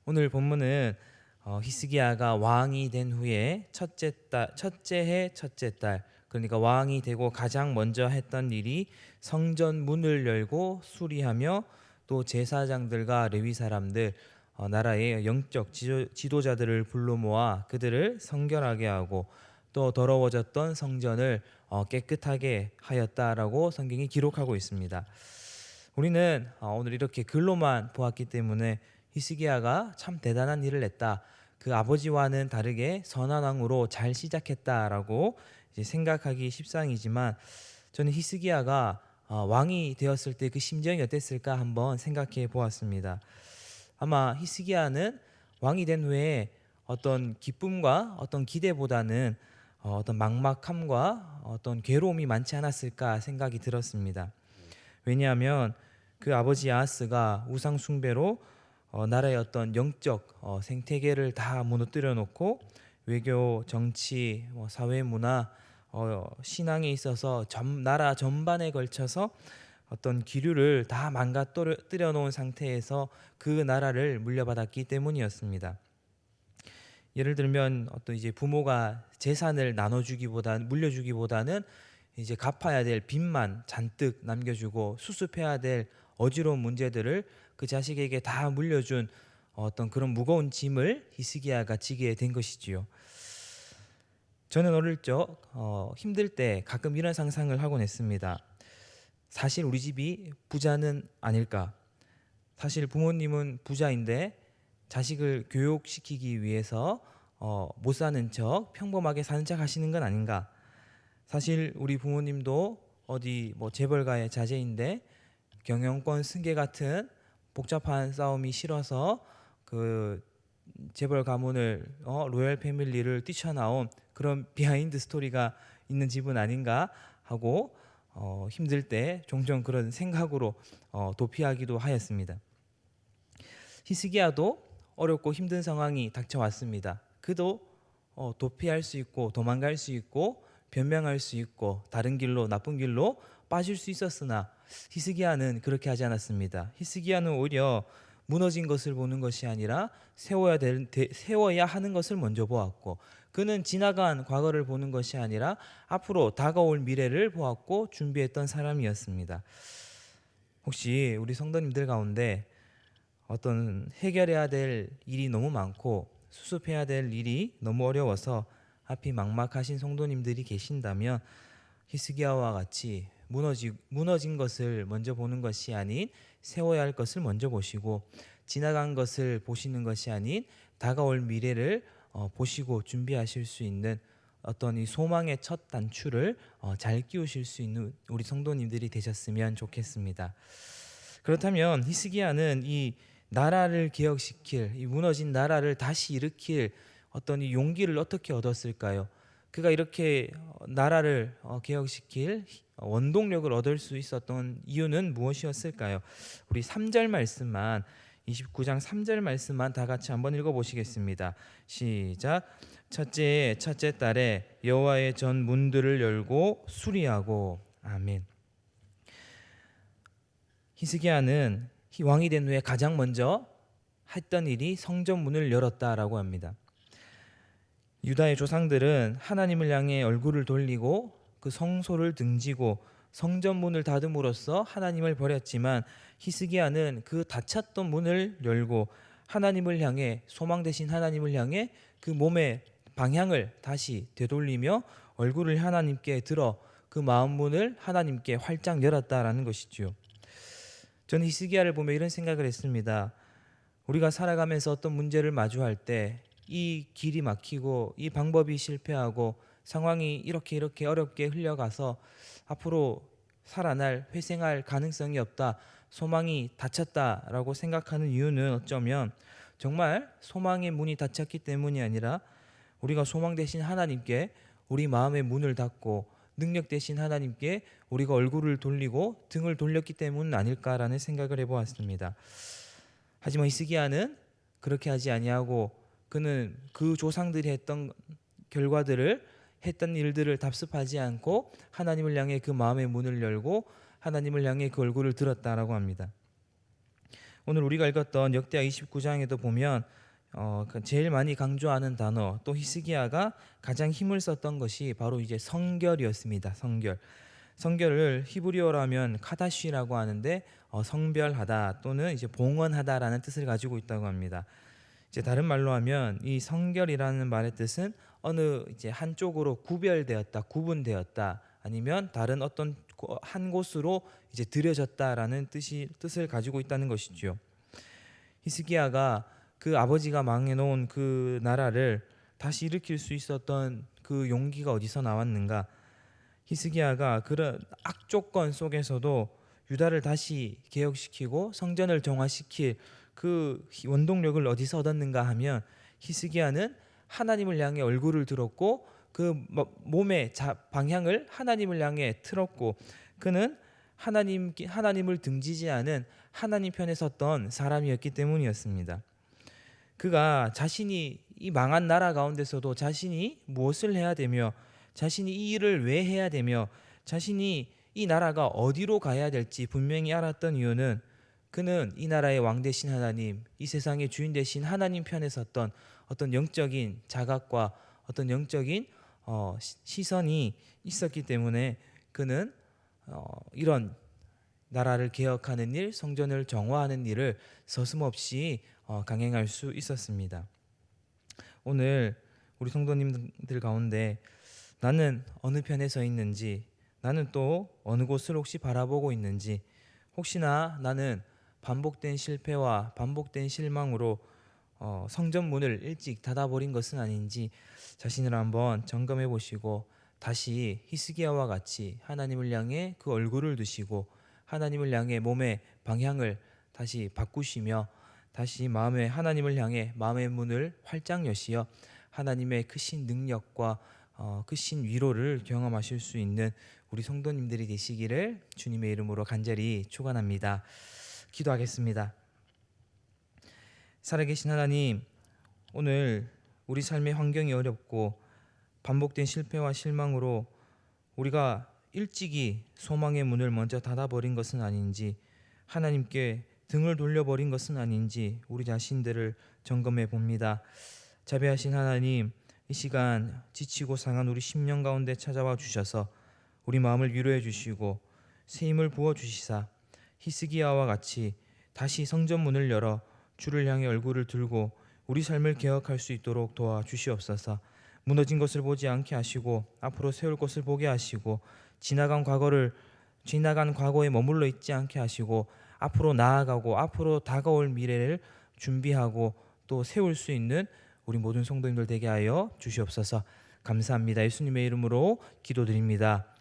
오늘 본문은 히스기야가 왕이 된 후에 첫째 해 첫째 달, 그러니까 왕이 되고 가장 먼저 했던 일이 성전 문을 열고 수리하며 또 제사장들과 레위 사람들, 나라의 영적 지도자들을 불러 모아 그들을 성결하게 하고 또 더러워졌던 성전을 깨끗하게 하였다라고 성경이 기록하고 있습니다. 우리는 오늘 이렇게 글로만 보았기 때문에 히스기야가 참 대단한 일을 했다, 그 아버지와는 다르게 선한 왕으로 잘 시작했다라고 이제 생각하기 십상이지만, 저는 히스기야가 왕이 되었을 때 그 심정이 어땠을까 한번 생각해 보았습니다. 아마 히스기야는 왕이 된 후에 어떤 기쁨과 어떤 기대보다는 어떤 막막함과 어떤 괴로움이 많지 않았을까 생각이 들었습니다. 왜냐하면 그 아버지 아하스가 우상 숭배로 나라의 어떤 영적 생태계를 다 무너뜨려 놓고 외교, 정치, 사회 문화, 신앙에 있어서 나라 전반에 걸쳐서 어떤 기류를 다 망가뜨려 놓은 상태에서 그 나라를 물려받았기 때문이었습니다. 예를 들면 어떤 이제 부모가 재산을 물려주기보다는 이제 갚아야 될 빚만 잔뜩 남겨주고 수습해야 될 어지러운 문제들을 그 자식에게 다 물려준 어떤 그런 무거운 짐을 히스기야가 지게 된 것이지요. 저는 어릴 적 힘들 때 가끔 이런 상상을 하곤 했습니다. 사실 우리 집이 부자는 아닐까? 사실 부모님은 부자인데 자식을 교육시키기 위해서 못 사는 척, 평범하게 사는 척 하시는 건 아닌가? 사실 우리 부모님도 어디 재벌가의 자제인데 경영권 승계 같은 복잡한 싸움이 싫어서 그 재벌 가문을 로열 패밀리를 뛰쳐나온 그런 비하인드 스토리가 있는 집은 아닌가 하고 힘들 때 종종 그런 생각으로 도피하기도 하였습니다. 히스기야도 어렵고 힘든 상황이 닥쳐왔습니다. 그도 도피할 수 있고 도망갈 수 있고 변명할 수 있고 다른 길로, 나쁜 길로 빠질 수 있었으나 히스기야는 그렇게 하지 않았습니다. 히스기야는 오히려 무너진 것을 보는 것이 아니라 세워야 하는 것을 먼저 보았고, 그는 지나간 과거를 보는 것이 아니라 앞으로 다가올 미래를 보았고 준비했던 사람이었습니다. 혹시 우리 성도님들 가운데 어떤 해결해야 될 일이 너무 많고 수습해야 될 일이 너무 어려워서 앞이 막막하신 성도님들이 계신다면, 히스기야와 같이 무너진 것을 먼저 보는 것이 아닌 세워야 할 것을 먼저 보시고, 지나간 것을 보시는 것이 아닌 다가올 미래를 보시고 준비하실 수 있는 어떤 이 소망의 첫 단추를 잘 끼우실 수 있는 우리 성도님들이 되셨으면 좋겠습니다. 그렇다면 히스기야는 이 나라를 개혁시킬, 이 무너진 나라를 다시 일으킬 어떤 이 용기를 어떻게 얻었을까요? 그가 이렇게 나라를 개혁시킬 원동력을 얻을 수 있었던 이유는 무엇이었을까요? 우리 3절 말씀만, 29장 3절 말씀만 다 같이 한번 읽어보시겠습니다. 시작. 첫째 달에 여호와의 전 문들을 열고 수리하고. 아멘. 히스기야는 왕이 된 후에 가장 먼저 했던 일이 성전 문을 열었다라고 합니다. 유다의 조상들은 하나님을 향해 얼굴을 돌리고 그 성소를 등지고 성전 문을 닫음으로써 하나님을 버렸지만, 히스기야는 그 닫혔던 문을 열고 하나님을 향해, 소망 되신 하나님을 향해 그 몸의 방향을 다시 되돌리며 얼굴을 하나님께 들어 그 마음 문을 하나님께 활짝 열었다라는 것이지요. 저는 히스기야를 보며 이런 생각을 했습니다. 우리가 살아가면서 어떤 문제를 마주할 때 이 길이 막히고 이 방법이 실패하고 상황이 이렇게 어렵게 흘러가서 앞으로 회생할 가능성이 없다, 소망이 닫혔다라고 생각하는 이유는 어쩌면 정말 소망의 문이 닫혔기 때문이 아니라 우리가 소망 되신 하나님께 우리 마음의 문을 닫고 능력 되신 하나님께 우리가 얼굴을 돌리고 등을 돌렸기 때문 아닐까라는 생각을 해보았습니다. 하지만 히스기야는 그렇게 하지 아니하고 그는 그 조상들이 했던 일들을 답습하지 않고 하나님을 향해 그 마음의 문을 열고 하나님을 향해 그 얼굴을 들었다라고 합니다. 오늘 우리가 읽었던 역대하 29장에도 보면 그 제일 많이 강조하는 단어, 또 히스기야가 가장 힘을 썼던 것이 바로 이제 성결이었습니다. 성결. 성결을 히브리어로 하면 카다쉬라고 하는데 성별하다 또는 이제 봉헌하다라는 뜻을 가지고 있다고 합니다. 이제 다른 말로 하면 이 성결이라는 말의 뜻은 어느 이제 한쪽으로 구별되었다, 구분되었다, 아니면 다른 어떤 한 곳으로 이제 들여졌다라는 뜻을 가지고 있다는 것이죠. 히스기야가 그 아버지가 망해놓은 그 나라를 다시 일으킬 수 있었던 그 용기가 어디서 나왔는가? 히스기야가 그런 악조건 속에서도 유다를 다시 개혁시키고 성전을 정화시킬 그 원동력을 어디서 얻었는가 하면, 히스기야는 하나님을 향해 얼굴을 들었고 그 몸의 방향을 하나님을 향해 틀었고, 그는 하나님을 등지지 않은 하나님 편에 섰던 사람이었기 때문이었습니다. 그가 자신이 이 망한 나라 가운데서도 자신이 무엇을 해야 되며, 자신이 이 일을 왜 해야 되며, 자신이 이 나라가 어디로 가야 될지 분명히 알았던 이유는, 그는 이 나라의 왕 되신 하나님, 이 세상의 주인 되신 하나님 편에 섰던 어떤 영적인 자각과 어떤 영적인 시선이 있었기 때문에 그는 이런 나라를 개혁하는 일, 성전을 정화하는 일을 서슴없이 강행할 수 있었습니다. 오늘 우리 성도님들 가운데 나는 어느 편에 서 있는지, 나는 또 어느 곳을 혹시 바라보고 있는지, 혹시나 나는 반복된 실패와 반복된 실망으로 성전 문을 일찍 닫아버린 것은 아닌지 자신을 한번 점검해 보시고, 다시 히스기야와 같이 하나님을 향해 그 얼굴을 두시고 하나님을 향해 몸의 방향을 다시 바꾸시며, 다시 마음의 하나님을 향해 마음의 문을 활짝 여시어 하나님의 크신 능력과 크신 위로를 경험하실 수 있는 우리 성도님들이 되시기를 주님의 이름으로 간절히 축원합니다. 기도하겠습니다. 살아계신 하나님, 오늘 우리 삶의 환경이 어렵고 반복된 실패와 실망으로 우리가 일찍이 소망의 문을 먼저 닫아버린 것은 아닌지, 하나님께 등을 돌려버린 것은 아닌지 우리 자신들을 점검해 봅니다. 자비하신 하나님, 이 시간 지치고 상한 우리 심령 가운데 찾아와 주셔서 우리 마음을 위로해 주시고 새 힘을 부어 주시사 히스기야와 같이 다시 성전 문을 열어 주를 향해 얼굴을 들고 우리 삶을 개혁할 수 있도록 도와주시옵소서. 무너진 것을 보지 않게 하시고 앞으로 세울 것을 보게 하시고, 지나간 과거에 머물러 있지 않게 하시고 앞으로 나아가고 앞으로 다가올 미래를 준비하고 또 세울 수 있는 우리 모든 성도님들 되게 하여 주시옵소서. 감사합니다. 예수님의 이름으로 기도드립니다.